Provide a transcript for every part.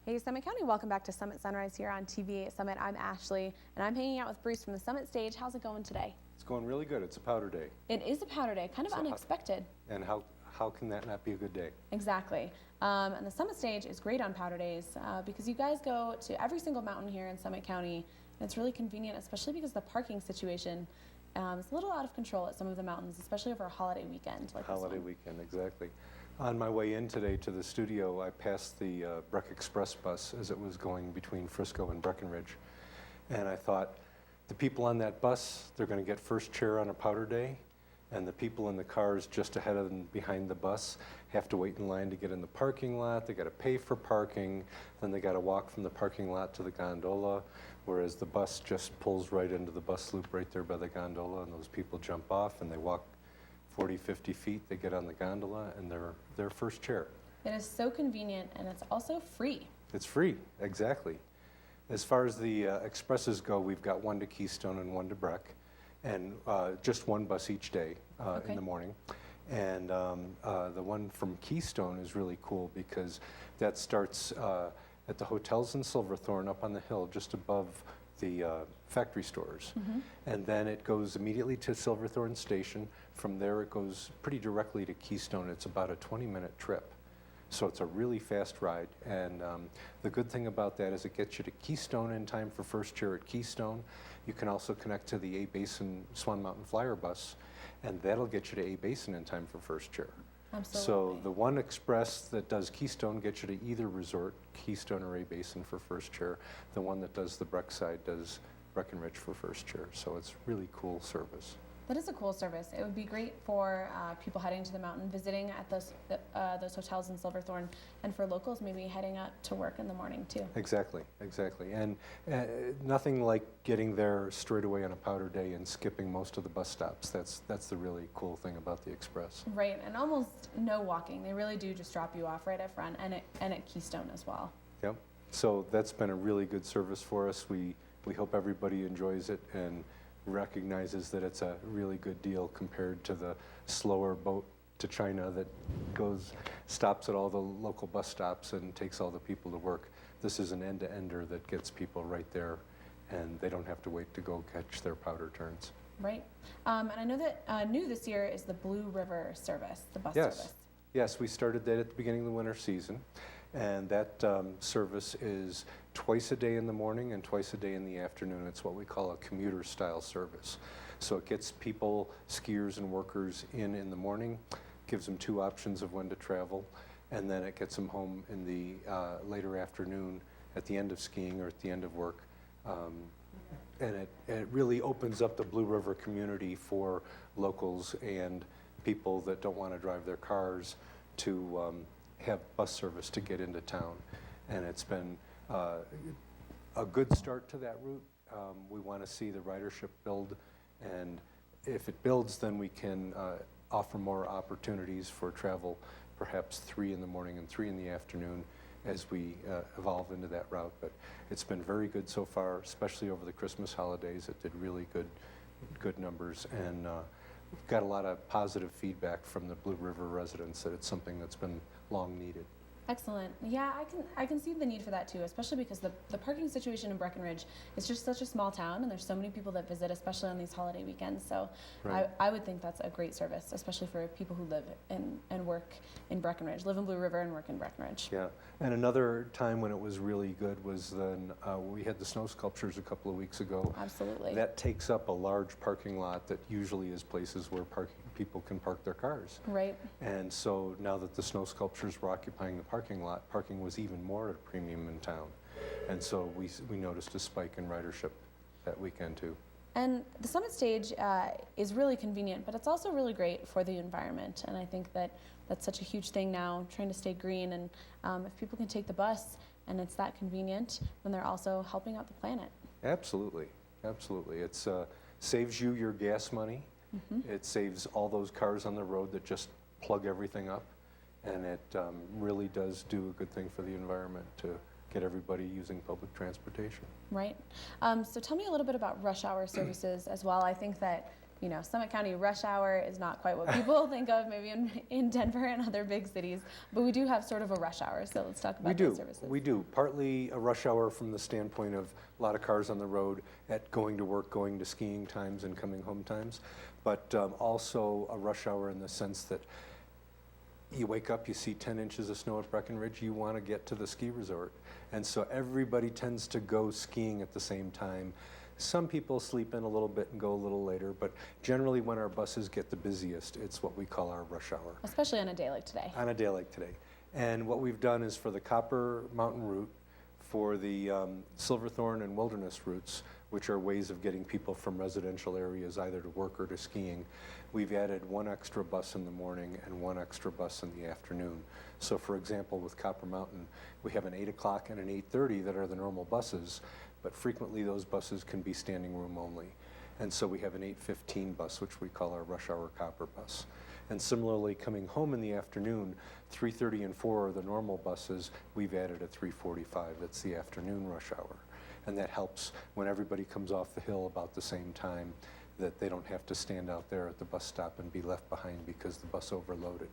Hey Summit County, welcome back to Summit Sunrise here on TV8 Summit. I'm Ashley, and I'm hanging out with Bruce from the Summit stage. How's it going today? It's going really good. It's a powder day. It is a powder day, kind of unexpected. And how can that not be a good day? Exactly. And the Summit stage is great on powder days because you guys go to every single mountain here in Summit County, and it's really convenient, especially because the parking situation is a little out of control at some of the mountains, especially over a holiday weekend like Holiday this one. weekend, exactly. On my way in today to the studio, I passed the Breck Express bus as it was going between Frisco and Breckenridge. And I thought, the people on that bus, they're going to get first chair on a powder day, and the people in the cars just ahead of and behind the bus have to wait in line to get in the parking lot. They got to pay for parking, then they got to walk from the parking lot to the gondola, whereas the bus just pulls right into the bus loop right there by the gondola, and those people jump off and they walk 40, 50 feet, they get on the gondola, and they're first chair. It is so convenient, and it's also free. It's free, exactly. As far as the expresses go, we've got one to Keystone and one to Breck, and just one bus each day in the morning. And the one from Keystone is really cool because that starts at the hotels in Silverthorne up on the hill just above the factory stores. And then it goes immediately to Silverthorne Station. From there it goes pretty directly to Keystone. It's about a 20-minute trip. So it's a really fast ride, and the good thing about that is it gets you to Keystone in time for first chair at Keystone. You can also connect to the A-Basin Swan Mountain Flyer bus, and that'll get you to A-Basin in time for first chair. Absolutely. So the one express that does Keystone gets you to either resort, Keystone or A-Basin for first chair. The one that does the Breck side does Breckenridge for first chair. So it's really cool service. That is a cool service. It would be great for people heading to the mountain, visiting at those hotels in Silverthorne, and for locals maybe heading out to work in the morning too. Exactly, exactly. And nothing like getting there straight away on a powder day and skipping most of the bus stops. That's the really cool thing about the Express. Right, and almost no walking. They really do just drop you off right up front, and at Keystone as well. Yep. So that's been a really good service for us. We hope everybody enjoys it and recognizes that it's a really good deal compared to the slower boat to China that stops at all the local bus stops and takes all the people to work. This is an end-to-ender that gets people right there, and they don't have to wait to go catch their powder turns. Right. And I know that new this year is the Blue River service, the bus service. Yes, we started that at the beginning of the winter season, and that service is twice a day in the morning and twice a day in the afternoon. It's what we call a commuter style service. So it gets people, skiers and workers in the morning, gives them two options of when to travel, and then it gets them home in the later afternoon at the end of skiing or at the end of work. And it really opens up the Blue River community for locals and people that don't want to drive their cars to have bus service to get into town. And it's been a good start to that route. We want to see the ridership build, and if it builds, then we can offer more opportunities for travel, perhaps 3 in the morning and 3 in the afternoon as we evolve into that route. But it's been very good so far, especially over the Christmas holidays. It did really good numbers, and we've got a lot of positive feedback from the Blue River residents that it's something that's been long needed. Excellent. Yeah, I can see the need for that too, especially because the parking situation in Breckenridge is just such a small town, and there's so many people that visit, especially on these holiday weekends. So Right. I would think that's a great service, especially for people who live and work in Breckenridge, live in Blue River and work in Breckenridge. Yeah, and another time when it was really good was then we had the snow sculptures a couple of weeks ago. Absolutely. That takes up a large parking lot that usually is places where people can park their cars. Right. And so now that the snow sculptures were occupying the parking lot, parking was even more at a premium in town. And so we noticed a spike in ridership that weekend too. And the Summit stage is really convenient, but it's also really great for the environment. And I think that that's such a huge thing now, trying to stay green. And if people can take the bus and it's that convenient, then they're also helping out the planet. Absolutely, absolutely. It saves you your gas money. It saves all those cars on the road that just plug everything up. And it really does do a good thing for the environment to get everybody using public transportation. Right. So tell me a little bit about rush hour services as well. I think that you know, Summit County rush hour is not quite what people think of maybe in Denver and other big cities, but we do have sort of a rush hour, so let's talk about those services. We do. Partly a rush hour from the standpoint of a lot of cars on the road at going to work, going to skiing times, and coming home times, but also a rush hour in the sense that you wake up, you see 10 inches of snow at Breckenridge, you want to get to the ski resort. And so everybody tends to go skiing at the same time. Some people sleep in a little bit and go a little later, but generally when our buses get the busiest, it's what we call our rush hour. Especially on a day like today. On a day like today. And what we've done is for the Copper Mountain route, for the Silverthorne and Wilderness routes, which are ways of getting people from residential areas either to work or to skiing, we've added one extra bus in the morning and one extra bus in the afternoon. So for example, with Copper Mountain, we have an 8 o'clock and an 8:30 that are the normal buses, but frequently those buses can be standing room only. And so we have an 8:15 bus, which we call our rush hour Copper bus. And similarly, coming home in the afternoon, 3:30 and 4 are the normal buses. We've added a 3:45. That's the afternoon rush hour. And that helps when everybody comes off the hill about the same time, that they don't have to stand out there at the bus stop and be left behind because the bus overloaded.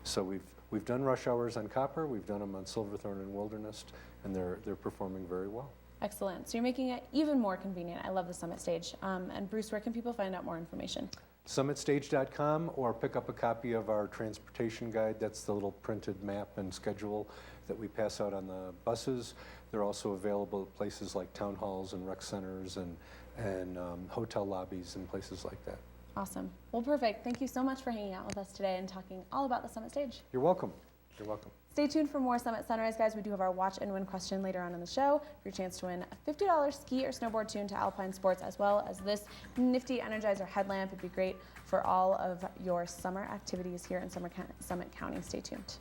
So we've done rush hours on Copper, we've done them on Silverthorne and Wilderness, and they're performing very well. Excellent. So you're making it even more convenient. I love the Summit Stage. And Bruce, where can people find out more information? SummitStage.com, or pick up a copy of our transportation guide. That's the little printed map and schedule that we pass out on the buses. They're also available at places like town halls and rec centers and hotel lobbies and places like that. Awesome. Well, perfect. Thank you so much for hanging out with us today and talking all about the Summit Stage. You're welcome. You're welcome. Stay tuned for more Summit Sunrise, guys. We do have our watch and win question later on in the show for your chance to win a $50 ski or snowboard tune to Alpine Sports, as well as this nifty Energizer headlamp. It'd be great for all of your summer activities here in Summit County. Stay tuned.